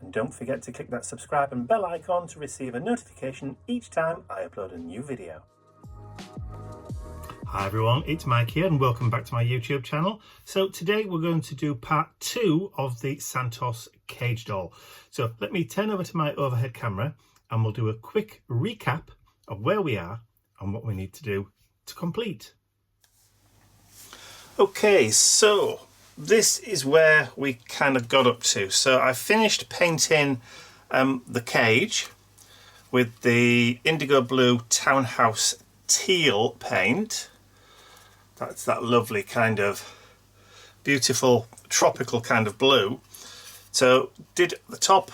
and don't forget to click that subscribe and bell icon to receive a notification each time I upload a new video. Hi everyone, it's Mike here and welcome back to my YouTube channel. So today we're going to do part 2 of the Santos cage doll. So let me turn over to my overhead camera and we'll do a quick recap of where we are and what we need to do to complete. Okay, so this is where we kind of got up to. So I finished painting the cage with the indigo blue townhouse teal paint. That's that lovely kind of beautiful tropical kind of blue. So did the top,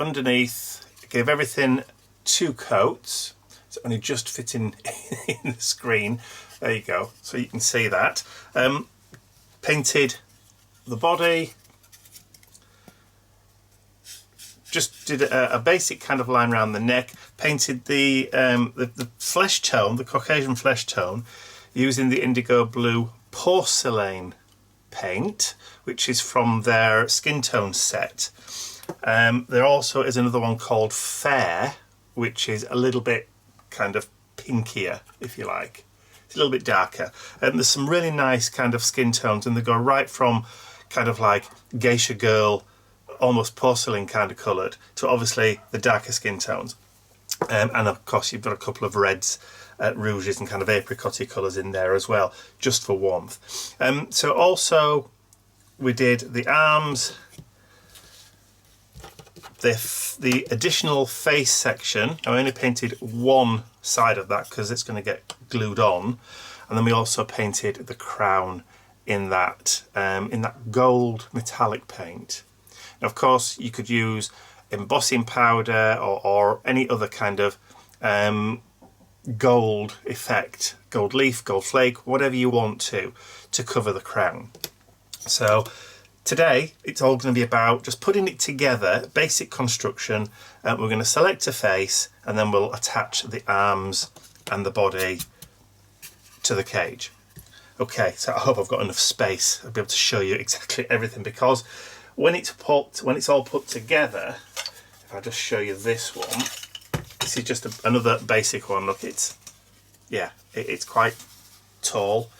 underneath, gave everything 2 coats. It's only just fitting in the screen. There you go, so you can see that. Painted the body, just did a basic kind of line around the neck, painted the flesh tone, the Caucasian flesh tone, using the indigo blue porcelain paint, which is from their skin tone set. There also is another one called Fair, which is a little bit kind of pinkier, if you like. It's a little bit darker. There's some really nice kind of skin tones, and they go right from kind of like geisha girl, almost porcelain kind of coloured, to obviously the darker skin tones. And of course you've got a couple of reds, rouges and kind of apricot-y colours in there as well, just for warmth. So also we did the arms, the additional face section. I only painted one side of that because it's going to get glued on, and then we also painted the crown in that gold metallic paint. Now, of course, you could use embossing powder or any other kind of gold effect, gold leaf, gold flake, whatever you want to cover the crown. So today it's all going to be about just putting it together, basic construction. We're going to select a face and then we'll attach the arms and the body to the cage. Okay, so I hope I've got enough space. I'll be able to show you exactly everything, because when it's all put together, if I just show you this one, this is just another basic one. Look, it's quite tall.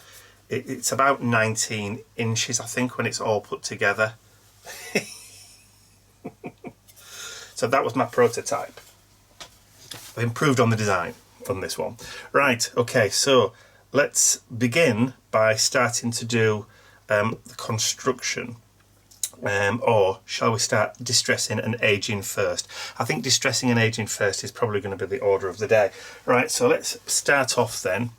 It's about 19 inches, I think, when it's all put together. So that was my prototype. I've improved on the design on this one. Right, okay, so let's begin by starting to do the construction. Or shall we start distressing and aging first? I think distressing and aging first is probably going to be the order of the day. Right, so let's start off then.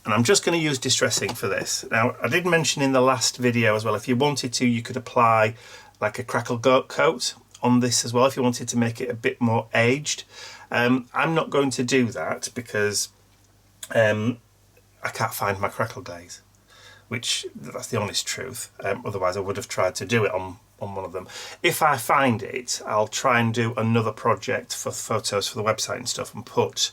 And I'm just going to use distressing for this. Now, I did mention in the last video as well, if you wanted to, you could apply like a crackle coat on this as well, if you wanted to make it a bit more aged. I'm not going to do that because I can't find my crackle glaze, which that's the honest truth. Otherwise I would have tried to do it on one of them. If I find it, I'll try and do another project for photos for the website and stuff and put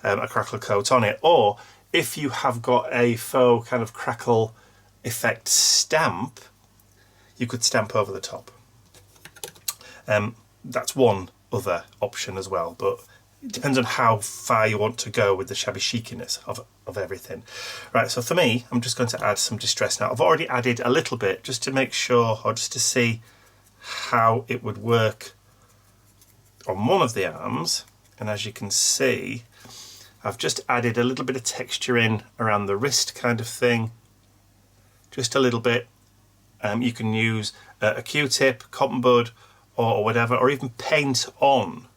a crackle coat on it. Or if you have got a faux kind of crackle effect stamp, you could stamp over the top. That's one other option as well, but it depends on how far you want to go with the shabby chiciness of everything. Right, so for me, I'm just going to add some distress now. I've already added a little bit just to make sure, or just to see how it would work on one of the arms. And as you can see, I've just added a little bit of texture in around the wrist kind of thing. Just a little bit. You can use a Q-tip, cotton bud, or whatever, or even paint on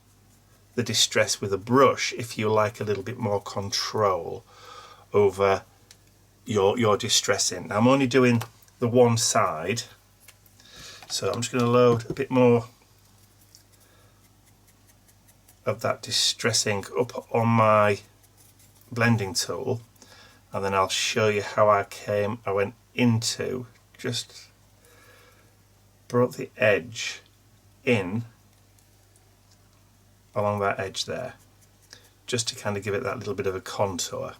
the distress with a brush if you like a little bit more control over your distressing. Now, I'm only doing the one side, so I'm just going to load a bit more of that distressing up on my blending tool, and then I'll show you how I went into, just brought the edge in along that edge there, just to kind of give it that little bit of a contour.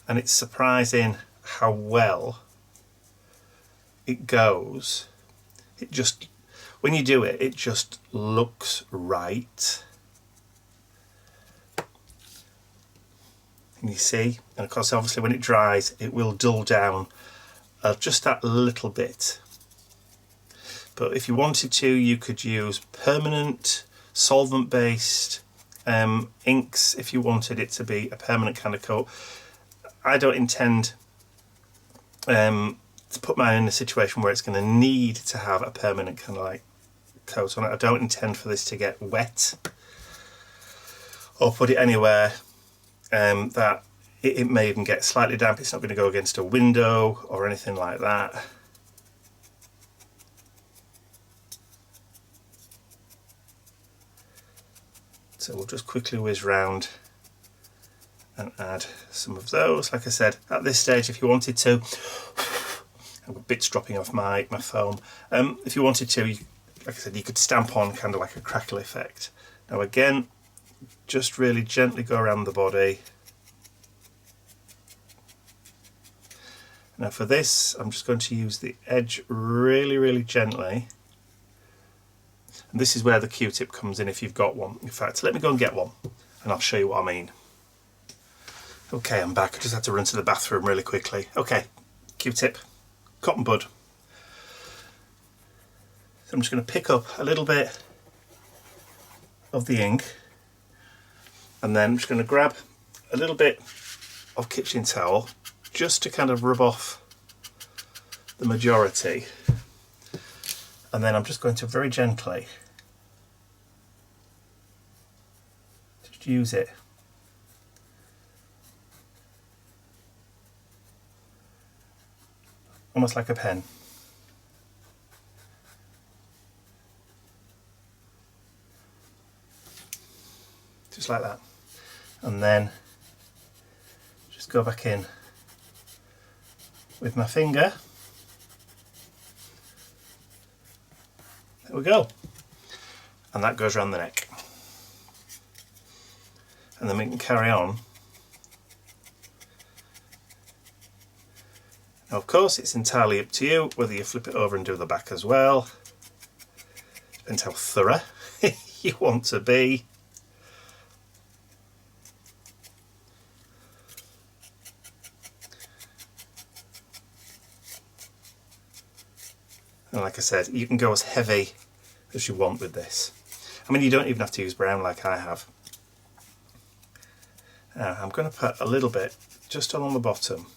And it's surprising how well it goes, it just, when you do it, it just looks right. And you see, and of course obviously when it dries it will dull down just that little bit. But if you wanted to, you could use permanent solvent based inks if you wanted it to be a permanent kind of coat. I don't intend to put mine in a situation where it's going to need to have a permanent kind of like coat on it. I don't intend for this to get wet or put it anywhere that it may even get slightly damp. It's not going to go against a window or anything like that. So we'll just quickly whiz round and add some of those. Like I said, at this stage, if you wanted to, I've got bits dropping off my foam. If you wanted to, like I said, you could stamp on kind of like a crackle effect. Now again, just really gently go around the body. Now for this, I'm just going to use the edge really, really gently. And this is where the Q-tip comes in if you've got one. In fact, let me go and get one and I'll show you what I mean. Okay, I'm back. I just had to run to the bathroom really quickly. Okay, Q-tip, cotton bud. So I'm just going to pick up a little bit of the ink and then I'm just going to grab a little bit of kitchen towel just to kind of rub off the majority, and then I'm just going to very gently just use it almost like a pen. Just like that, and then just go back in with my finger. There we go. And that goes around the neck. And then we can carry on. Now of course it's entirely up to you whether you flip it over and do the back as well. Depends how thorough you want to be. And like I said, you can go as heavy as you want with this. I mean, you don't even have to use brown like I have. Now, I'm going to put a little bit just along the bottom.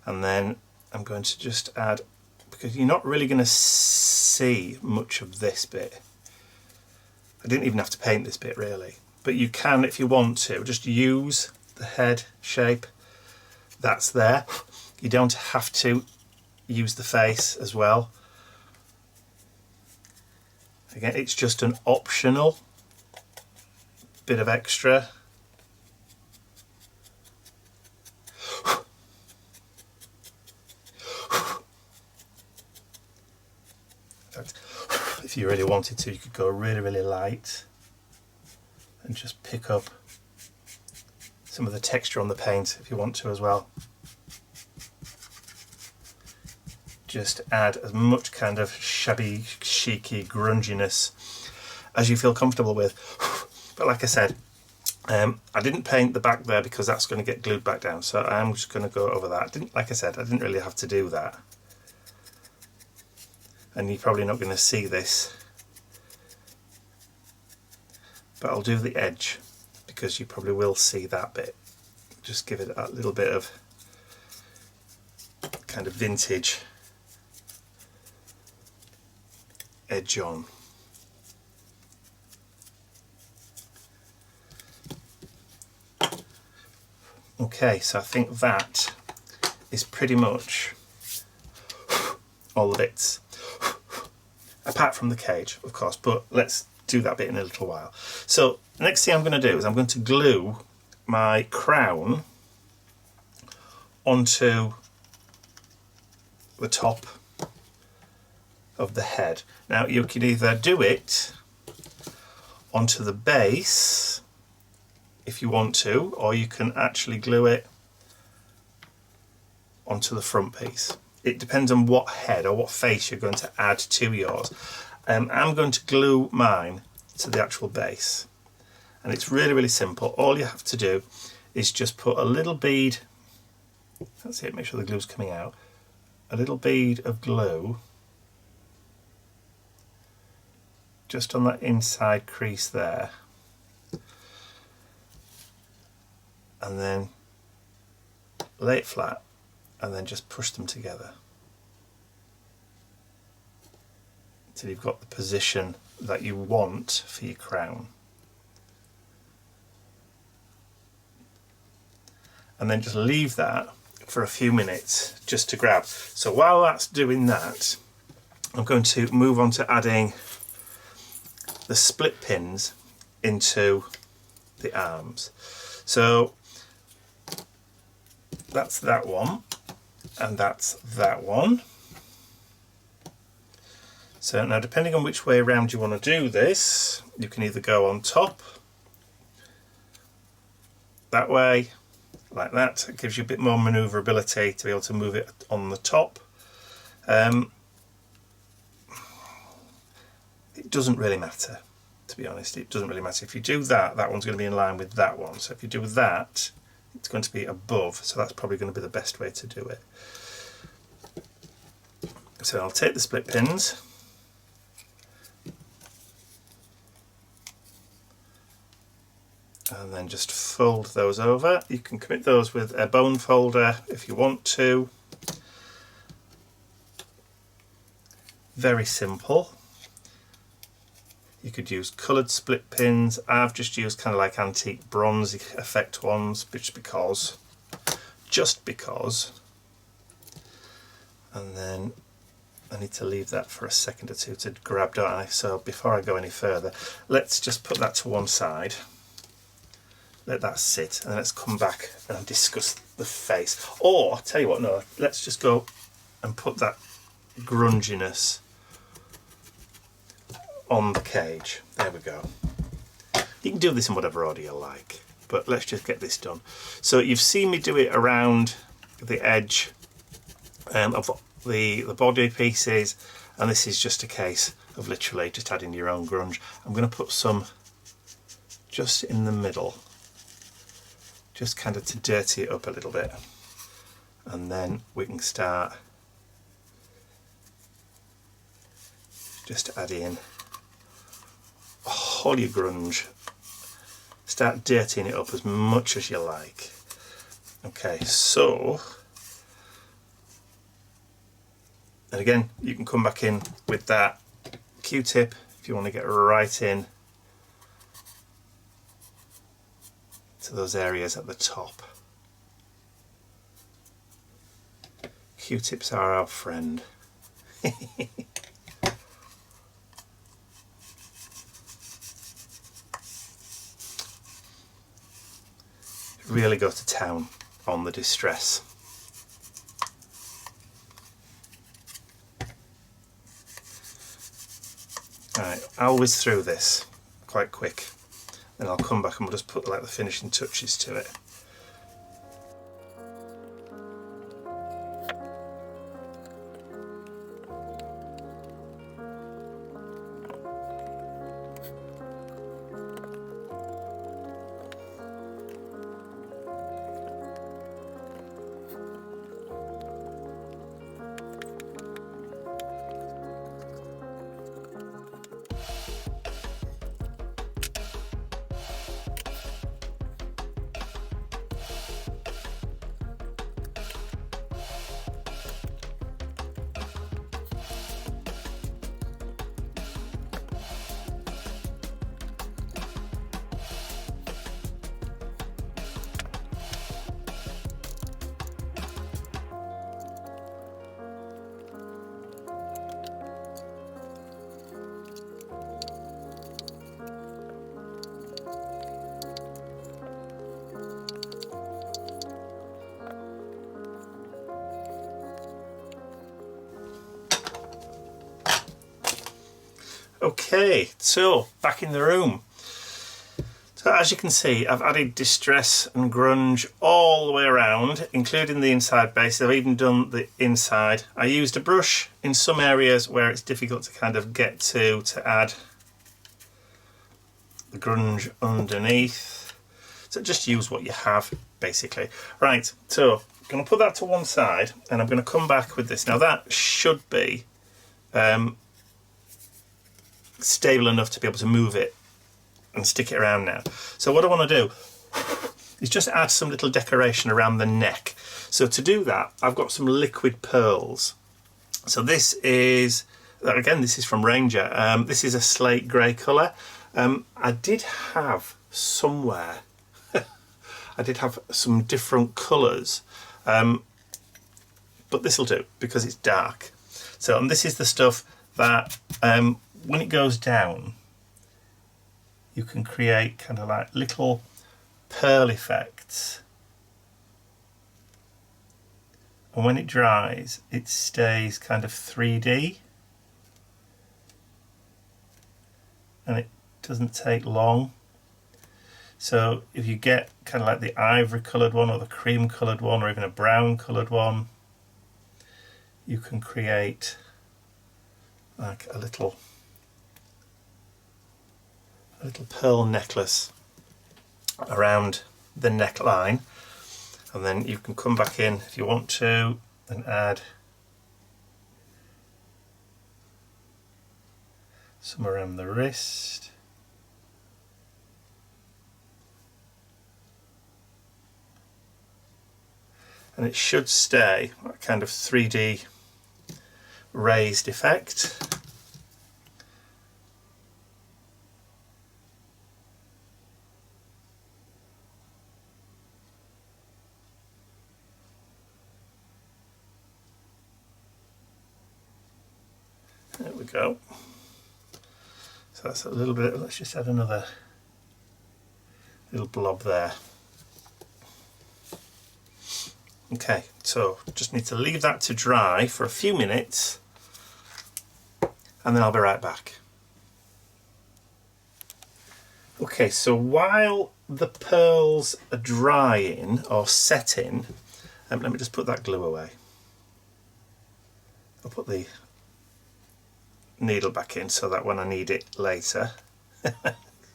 And then I'm going to just add, because you're not really going to see much of this bit. I didn't even have to paint this bit really. But you can, if you want to, just use the head shape that's there. You don't have to use the face as well. Again, it's just an optional bit of extra. If you really wanted to, you could go really, really light and just pick up some of the texture on the paint if you want to as well. Just add as much kind of shabby, chicy grunginess as you feel comfortable with. But like I said, I didn't paint the back there because that's going to get glued back down, so I'm just going to go over that. Like I said, I didn't really have to do that. And you're probably not going to see this, but I'll do the edge because you probably will see that bit. Just give it a little bit of kind of vintage edge on. Okay, so I think that is pretty much all the bits, apart from the cage of course, but let's do that bit in a little while. So the next thing I'm going to do is I'm going to glue my crown onto the top of the head. Now you can either do it onto the base if you want to, or you can actually glue it onto the front piece. It depends on what head or what face you're going to add to yours. I'm going to glue mine to the actual base, and it's really, really simple. All you have to do is just put a little bead, that's it, make sure the glue's coming out, a little bead of glue just on that inside crease there, and then lay it flat and then just push them together until you've got the position that you want for your crown. And then just leave that for a few minutes just to grab. So while that's doing that, I'm going to move on to adding the split pins into the arms. So that's that one, and that's that one. So now, depending on which way around you want to do this, you can either go on top, that way, like that. It gives you a bit more manoeuvrability to be able to move it on the top. It doesn't really matter, to be honest. It doesn't really matter. If you do that, that one's going to be in line with that one. So if you do that, it's going to be above. So that's probably going to be the best way to do it. So I'll take the split pins, and then just fold those over. You can commit those with a bone folder if you want to. Very simple. You could use coloured split pins. I've just used kind of like antique bronze effect ones, just because. And then I need to leave that for a second or two to grab, don't I? So before I go any further, let's just put that to one side. Let that sit, and let's come back and discuss the face. Or, tell you what, no, let's just go and put that grunginess on the cage. There we go. You can do this in whatever order you like, but let's just get this done. So you've seen me do it around the edge of the body pieces, and this is just a case of literally just adding your own grunge. I'm going to put some just in the middle, just kind of to dirty it up a little bit, and then we can start just adding all your grunge. Start dirtying it up as much as you like. Okay, so, and again, you can come back in with that Q-tip if you want to get right in to those areas at the top. Q-tips are our friend. Really go to town on the distress. Alright, I'll whiz through this quite quick, then I'll come back and we'll just put like the finishing touches to it. Okay, so back in the room. So as you can see, I've added distress and grunge all the way around, including the inside base. I've even done the inside. I used a brush in some areas where it's difficult to kind of get to add the grunge underneath. So just use what you have, basically. Right, so I'm going to put that to one side, and I'm going to come back with this. Now that should be stable enough to be able to move it and stick it around now. So what I want to do is just add some little decoration around the neck. So to do that, I've got some liquid pearls. So this is, again, this is from Ranger. This is a slate grey colour. I did have somewhere, I did have some different colours, but this will do because it's dark. So, and this is the stuff that when it goes down, you can create kind of like little pearl effects, and when it dries it stays kind of 3D, and it doesn't take long. So if you get kind of like the ivory coloured one or the cream coloured one or even a brown coloured one, you can create like a little pearl necklace around the neckline, and then you can come back in if you want to and add some around the wrist. And it should stay a kind of 3D raised effect. There we go. So that's a little bit, let's just add another little blob there. Okay, so just need to leave that to dry for a few minutes, and then I'll be right back. Okay, so while the pearls are drying or setting, let me just put that glue away. I'll put the needle back in so that when I need it later,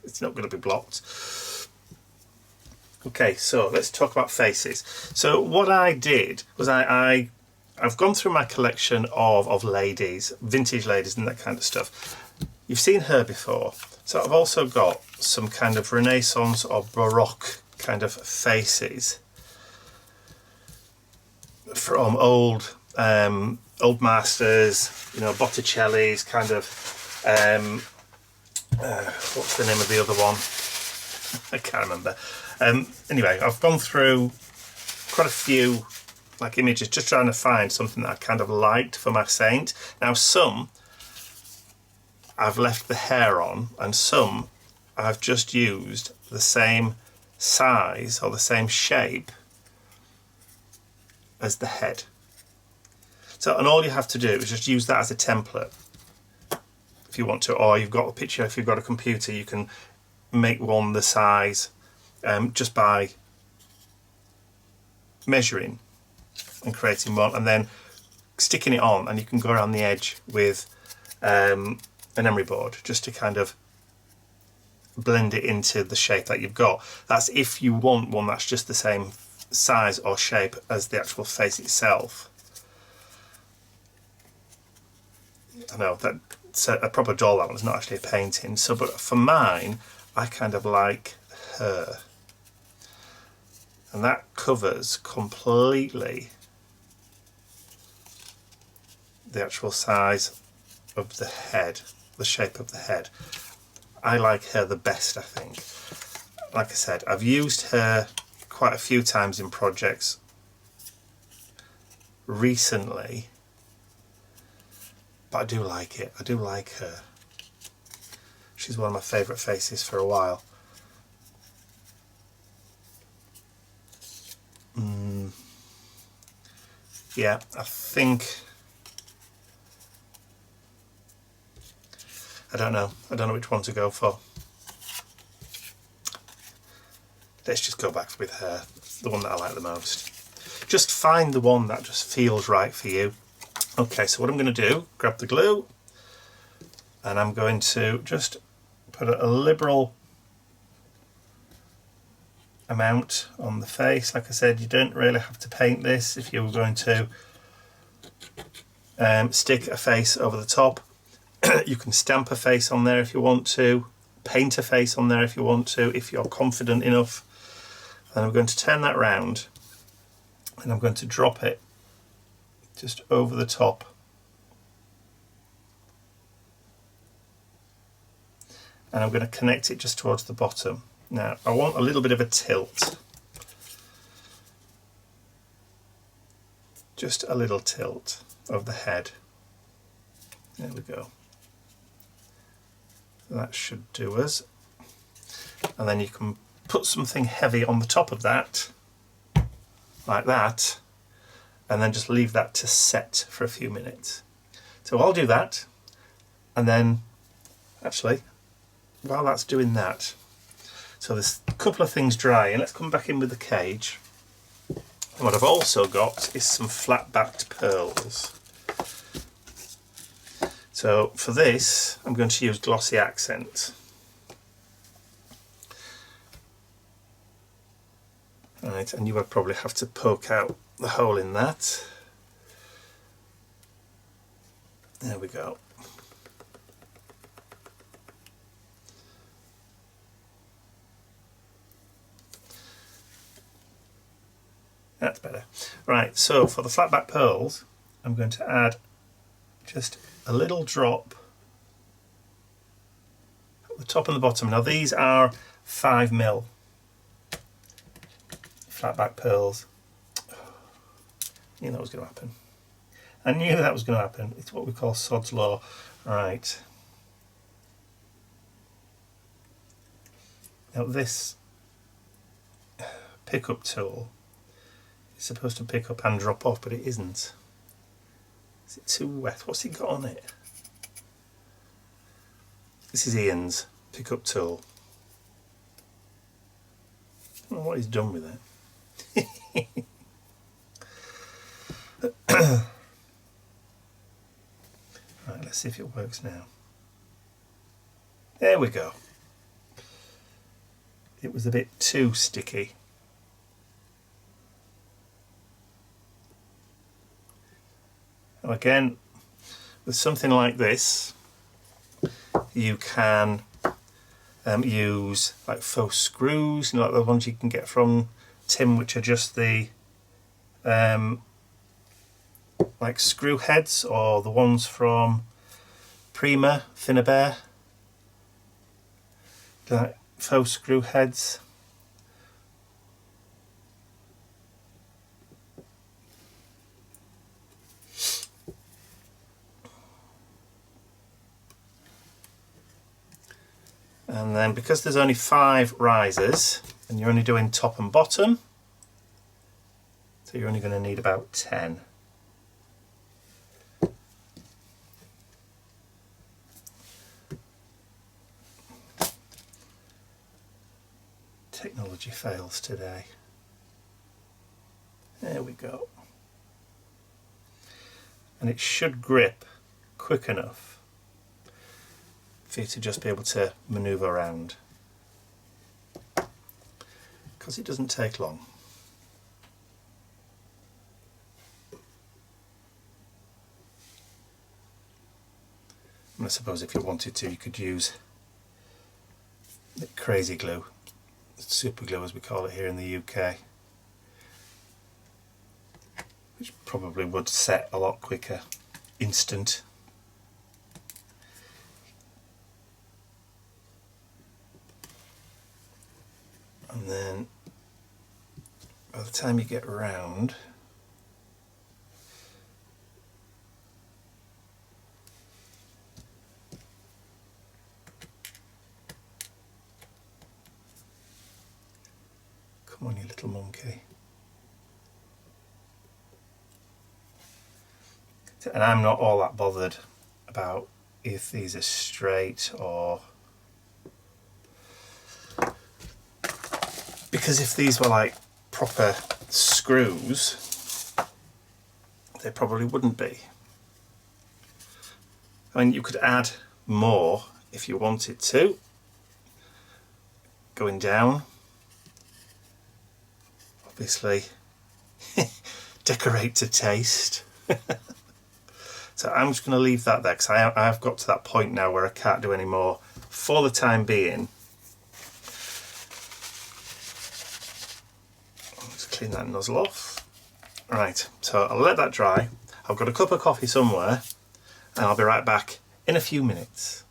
it's not going to be blocked. Okay, so let's talk about faces. So what I did was I've gone through my collection of ladies, vintage ladies and that kind of stuff. You've seen her before. So I've also got some kind of Renaissance or Baroque kind of faces from old masters, you know, Botticelli's kind of, what's the name of the other one? I can't remember. Anyway, I've gone through quite a few like images just trying to find something that I kind of liked for my saint. Now some I've left the hair on, and some I've just used the same size or the same shape as the head. So, and all you have to do is just use that as a template if you want to, or you've got a picture, if you've got a computer, you can make one the size just by measuring and creating one and then sticking it on, and you can go around the edge with an emery board just to kind of blend it into the shape that you've got. That's if you want one that's just the same size or shape as the actual face itself. I know that's a proper doll, that one's not actually a painting. So, but for mine, I kind of like her. And that covers completely the actual size of the head, the shape of the head. I like her the best, I think. Like I said, I've used her quite a few times in projects recently, but I do like it. I do like her. She's one of my favourite faces for a while. Yeah, I think, I don't know which one to go for. let's just go back with her, the one that I like the most. Just find the one that just feels right for you. Okay, so what I'm going to do, grab the glue, and I'm going to just put a liberal amount on the face. Like I said, you don't really have to paint this if you were going to stick a face over the top. You can stamp a face on there if you want to, paint a face on there if you want to, if you're confident enough. And I'm going to turn that round and I'm going to drop it just over the top. And I'm going to connect it just towards the bottom. Now I want a little bit of a tilt. Just a little tilt of the head. There we go. That should do us. And then you can put something heavy on the top of that, like that, and then just leave that to set for a few minutes. So I'll do that, and then actually, while that's doing that, so there's a couple of things drying. Let's come back in with the cage. And what I've also got is some flat-backed pearls. So for this, I'm going to use glossy accent. Right, and you would probably have to poke out the hole in that. There we go. That's better. Right, so for the flat back pearls, I'm going to add just a little drop at the top and the bottom. Now these are 5mm flat back pearls. I knew that was going to happen. I knew that was going to happen. It's what we call sod's law. Right. Now this pickup tool is supposed to pick up and drop off, but it isn't. Is it too wet? What's it got on it? This is Ian's pickup tool. I don't know what he's done with it. Right, let's see if it works now. There we go. It was a bit too sticky. Now again, with something like this, you can use like faux screws, you know, like the ones you can get from Tim, which are just the like screw heads, or the ones from Prima, Finnabair, like faux screw heads. And then because there's only 5 risers and you're only doing top and bottom, so you're only going to need about 10. Technology fails today. There we go. And it should grip quick enough for you to just be able to manoeuvre around, because it doesn't take long. And I suppose if you wanted to, you could use the crazy glue, super glue as we call it here in the UK, which probably would set a lot quicker, instant. And then by the time you get around, come on you little monkey. And I'm not all that bothered about if these are straight or... because if these were like proper screws, they probably wouldn't be. I mean, you could add more if you wanted to, going down, obviously. Decorate to taste. So I'm just going to leave that there because I've got to that point now where I can't do any more for the time being. Just clean that nozzle off. Right, so I'll let that dry. I've got a cup of coffee somewhere and I'll be right back in a few minutes.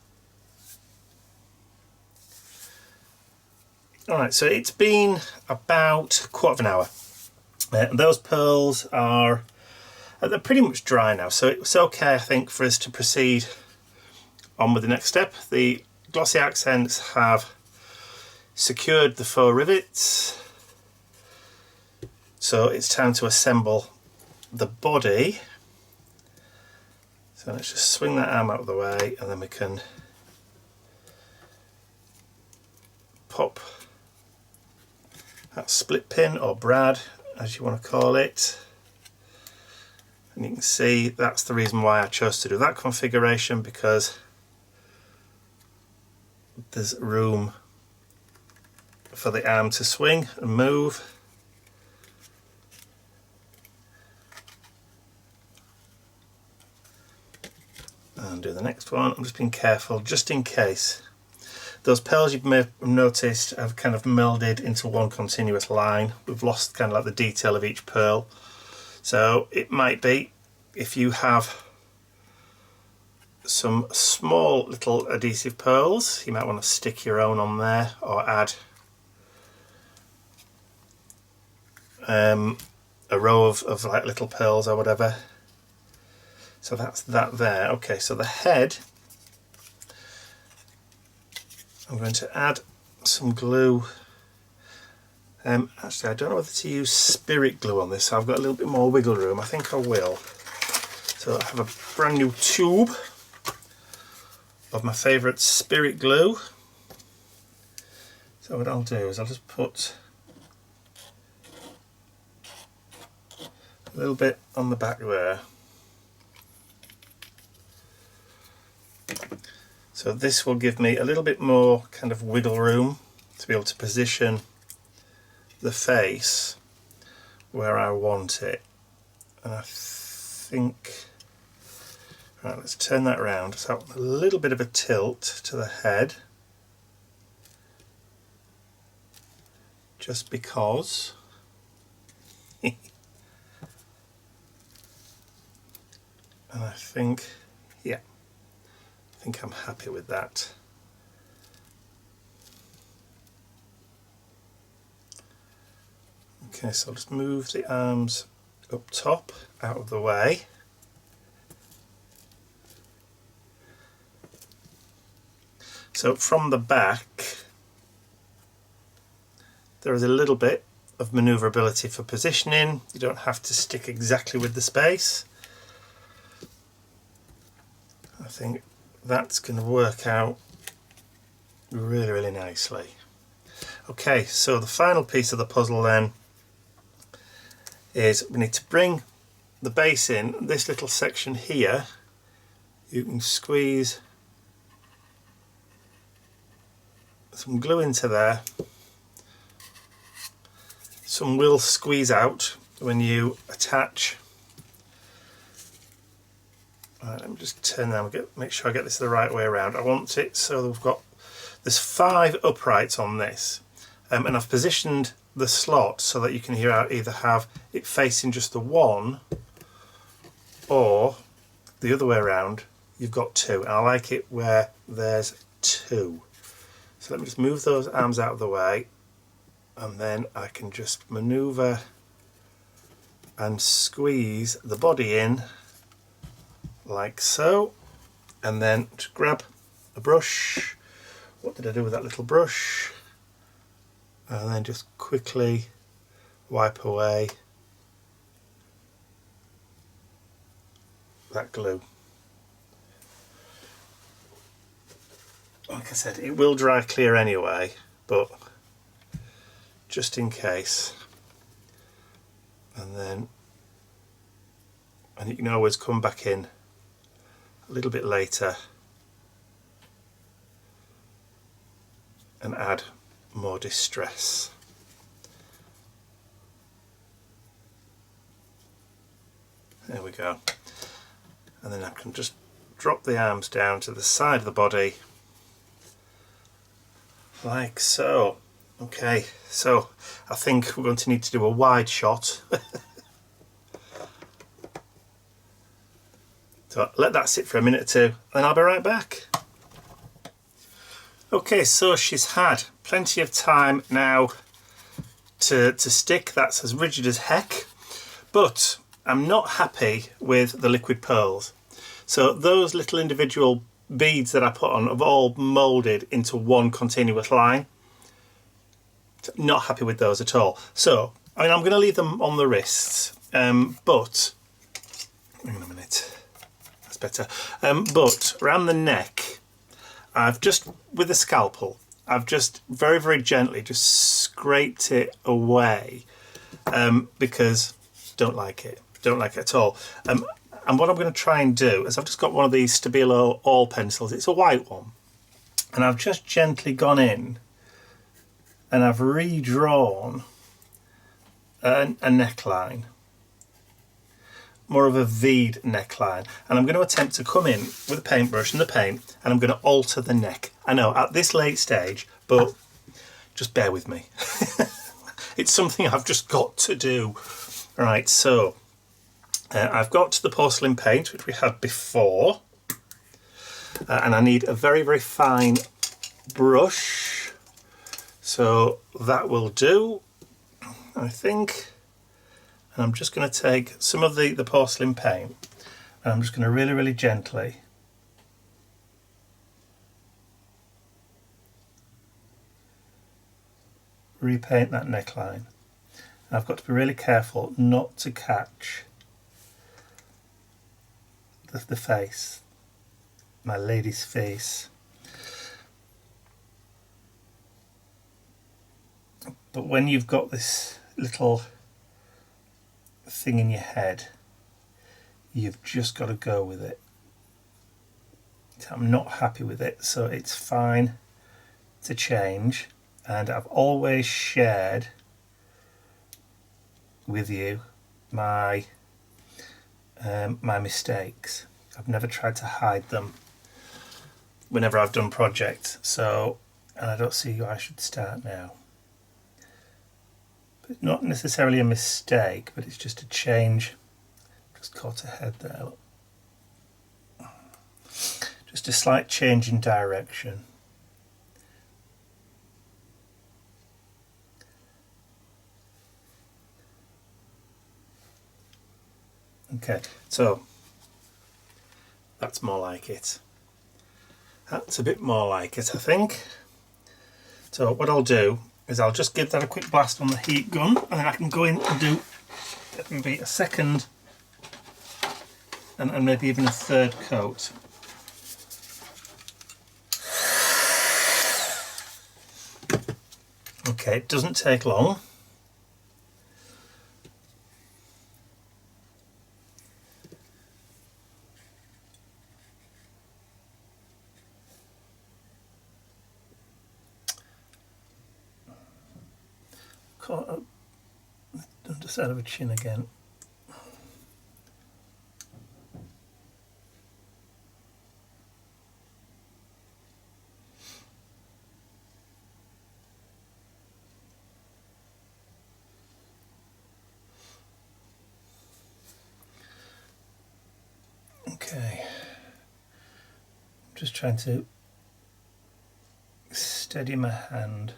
Alright, so it's been about a quarter of an hour. Those pearls are they're pretty much dry now, so it's okay, I think, for us to proceed on with the next step. The glossy accents have secured the faux rivets, so it's time to assemble the body. So let's just swing that arm out of the way and then we can pop that split pin or brad, as you want to call it. And you can see that's the reason why I chose to do that configuration, because there's room for the arm to swing and move. And do the next one. I'm just being careful just in case. Those pearls you may have noticed have kind of melded into one continuous line. We've lost kind of like the detail of each pearl. So it might be, if you have some small little adhesive pearls, you might want to stick your own on there or add a row of like little pearls or whatever. So that's that there. Okay, so the head, I'm going to add some glue. Actually, I don't know whether to use spirit glue on this, so I've got a little bit more wiggle room. I think I will. So I have a brand new tube of my favourite spirit glue. So what I'll do is I'll just put a little bit on the back there. So this will give me a little bit more kind of wiggle room to be able to position the face where I want it. And I think, right, let's turn that around. So a little bit of a tilt to the head, just because. And I think, yeah, I think I'm happy with that. Okay, so I'll just move the arms up top, out of the way. So from the back, there is a little bit of manoeuvrability for positioning. You don't have to stick exactly with the space. I think that's going to work out really, really nicely. Okay, so the final piece of the puzzle then is we need to bring the base in. This little section here, you can squeeze some glue into there. Some will squeeze out when you attach. Right, let me just turn that, make sure I get this the right way around. I want it so we've got, there's 5 uprights on this, and I've positioned the slot so that you can either have it facing just the one, or the other way around, you've got 2. And I like it where there's 2. So let me just move those arms out of the way, and then I can just manoeuvre and squeeze the body in like so, and then just grab a brush. What did I do with that little brush? And then just quickly wipe away that glue. Like I said, it will dry clear anyway, but just in case. And you can always come back in a little bit later and add more distress. There we go. And then I can just drop the arms down to the side of the body like so. Okay, so I think we're going to need to do a wide shot. So let that sit for a minute or two, and I'll be right back. Okay, so she's had plenty of time now to stick. That's as rigid as heck, but I'm not happy with the liquid pearls. So those little individual beads that I put on have all moulded into one continuous line. Not happy with those at all. So, I mean, I'm going to leave them on the wrists, but, hang on a minute, that's better. But around the neck, I've just, with the scalpel, I've just very, very gently just scraped it away because don't like it at all. And what I'm going to try and do is I've just got one of these Stabilo all pencils. It's a white one, and I've just gently gone in and I've redrawn a neckline, more of a V'd neckline, and I'm going to attempt to come in with a paintbrush and the paint, and I'm going to alter the neck. I know at this late stage, but just bear with me. It's something I've just got to do. Right, so I've got the porcelain paint, which we had before, and I need a very, very fine brush. So that will do, I think. And I'm just going to take some of the porcelain paint, and I'm just going to really, really gently repaint that neckline. And I've got to be really careful not to catch the face, my lady's face. But when you've got this little thing in your head, you've just got to go with it. I'm not happy with it, so it's fine to change. And I've always shared with you my my mistakes. I've never tried to hide them whenever I've done projects. So, and I don't see why I should start now. But not necessarily a mistake, but it's just a change. Just caught a head there. Look. Just a slight change in direction. Okay, so that's more like it. That's a bit more like it, I think. So what I'll do is I'll just give that a quick blast on the heat gun, and then I can go in and do maybe a second and maybe even a third coat. Okay, it doesn't take long. Caught up the underside of a chin again. Okay, just trying to steady my hand.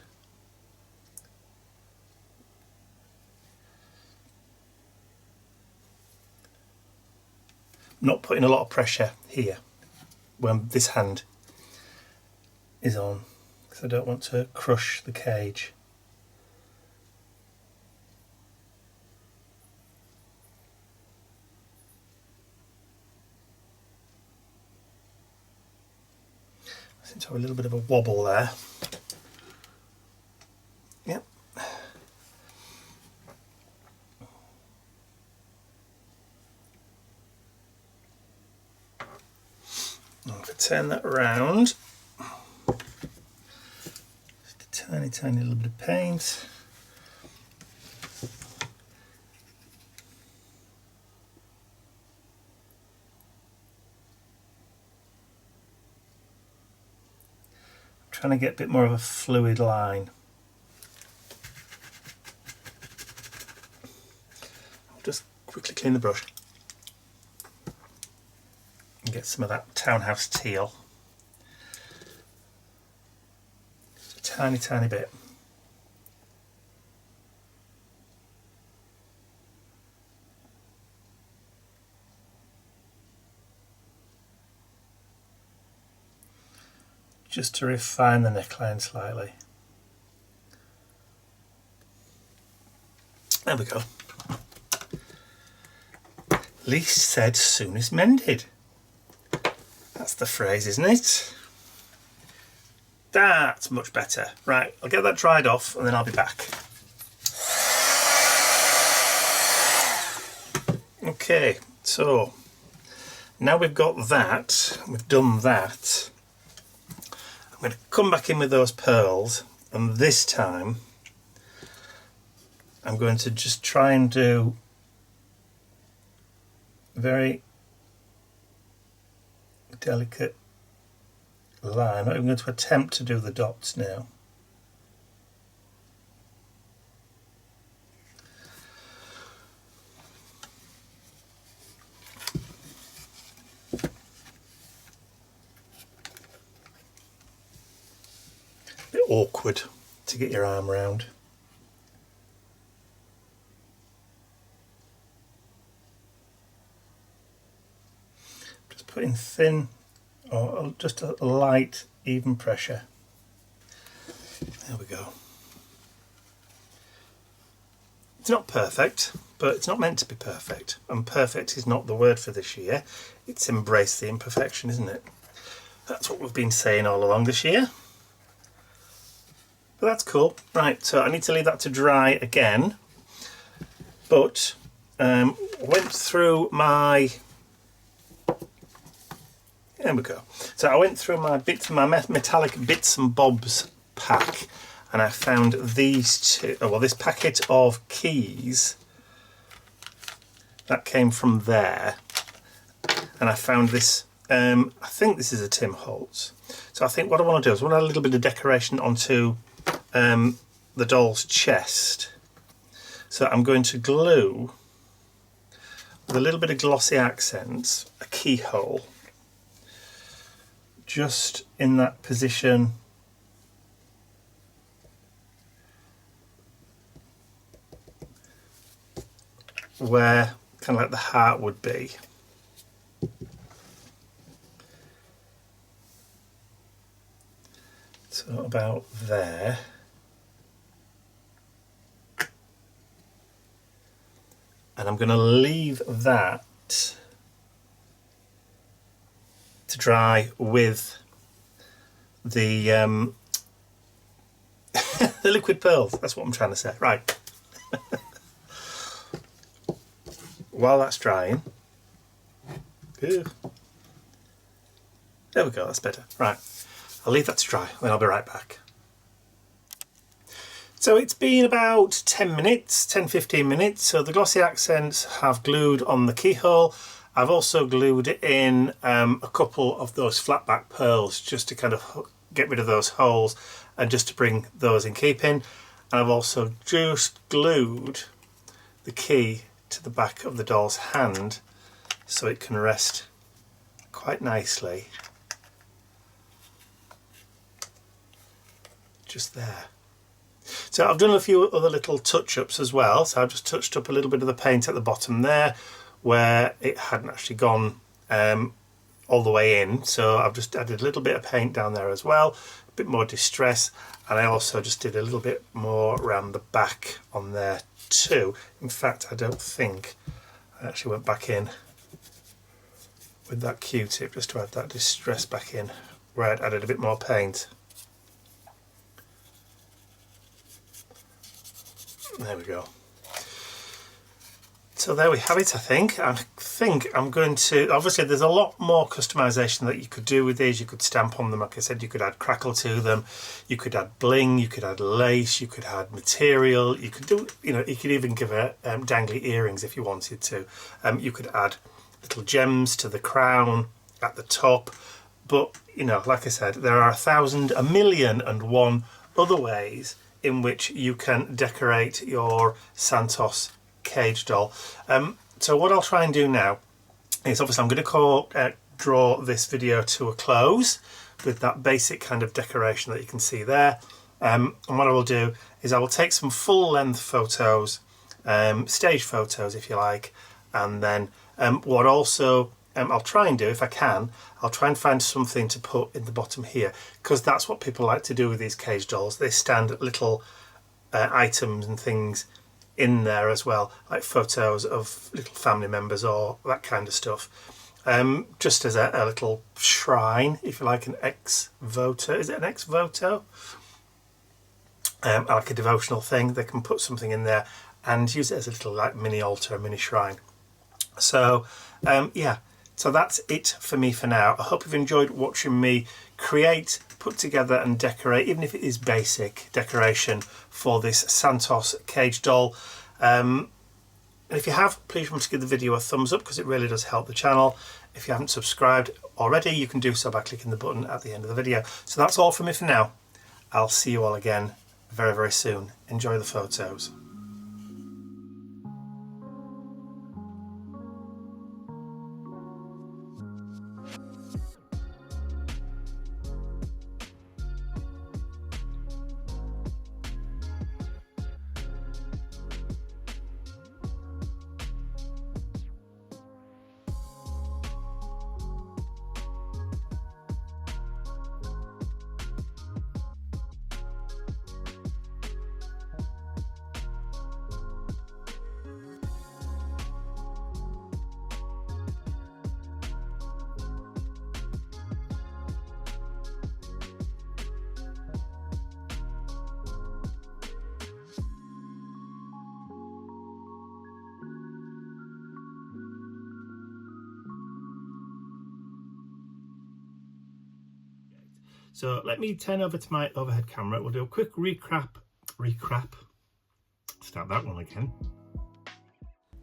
Not putting a lot of pressure here when this hand is on, because I don't want to crush the cage. I seem to have a little bit of a wobble there. Yep. turn that around. Just a tiny little bit of paint. Trying to get a bit more of a fluid line. I'll just quickly clean the brush and get some of that townhouse teal. Just a tiny bit. Just to refine the neckline slightly. There we go. Least said, soonest mended. That's the phrase, isn't it? That's much better. Right, I'll get that dried off and then I'll be back. Okay, so now we've got that, we've done that. I'm going to come back in with those pearls, and this time I'm going to just try and do a very delicate line. I'm not even going to attempt to do the dots now. Awkward to get your arm around. Just putting thin or just a light even pressure. There we go. It's not perfect, but it's not meant to be perfect, and perfect is not the word for this year. It's embrace the imperfection, isn't it? That's what we've been saying all along this year. But that's cool. Right, so I need to leave that to dry again. But went through my... There we go. So I went through my metallic bits and bobs pack, and I found these two. Oh, well, this packet of keys that came from there, and I found this. I think this is a Tim Holtz. So I think what I want to do is I want to add a little bit of decoration onto the doll's chest. So I'm going to glue with a little bit of glossy accents a keyhole just in that position where kind of like the heart would be. So about there. And I'm going to leave that to dry with the the liquid pearls. That's what I'm trying to say. Right. While that's drying. There we go, that's better. Right. I'll leave that to dry, then I'll be right back. So it's been about 10 minutes, 10-15 minutes, so the glossy accents have glued on the keyhole. I've also glued in a couple of those flat back pearls just to kind of get rid of those holes and just to bring those in keeping. And I've also just glued the key to the back of the doll's hand so it can rest quite nicely just there. So I've done a few other little touch-ups as well. So I've just touched up a little bit of the paint at the bottom there where it hadn't actually gone all the way in. So I've just added a little bit of paint down there as well, a bit more distress, and I also just did a little bit more around the back on there too. In fact, I don't think I actually went back in with that Q-tip just to add that distress back in where I'd added a bit more paint. There we go. So there we have it. I think I'm going to, obviously there's a lot more customization that you could do with these. You could stamp on them, like I said, you could add crackle to them, you could add bling, you could add lace, you could add material, you could do, you could even give a dangly earrings if you wanted to. You could add little gems to the crown at the top, but like I said, there are a million and one other ways in which you can decorate your Santos cage doll. So what I'll try and do now is, obviously I'm going to draw this video to a close with that basic kind of decoration that you can see there, and what I will do is I will take some full length photos, stage photos if you like, and then what also I'll try and do, if I can, I'll try and find something to put in the bottom here, because that's what people like to do with these cage dolls. They stand little items and things in there as well, like photos of little family members or that kind of stuff, just as a little shrine, if you like, an ex voto. Is it an ex voto? Like a devotional thing. They can put something in there and use it as a little like mini altar, a mini shrine. So yeah, so that's it for me for now. I hope you've enjoyed watching me create, put together and decorate, even if it is basic decoration, for this Santos cage doll. And if you have, please remember to give the video a thumbs up, because it really does help the channel. If you haven't subscribed already, you can do so by clicking the button at the end of the video. So that's all from me for now. I'll see you all again very, very soon. Enjoy the photos. So let me turn over to my overhead camera. We'll do a quick recap. Start that one again.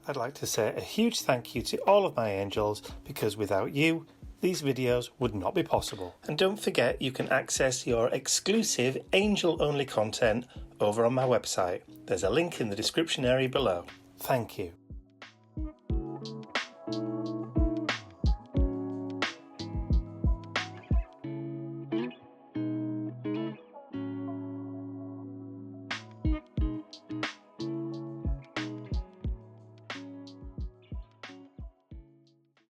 I'd like to say a huge thank you to all of my angels, because without you, these videos would not be possible. And don't forget, you can access your exclusive angel-only content over on my website. There's a link in the description area below. Thank you.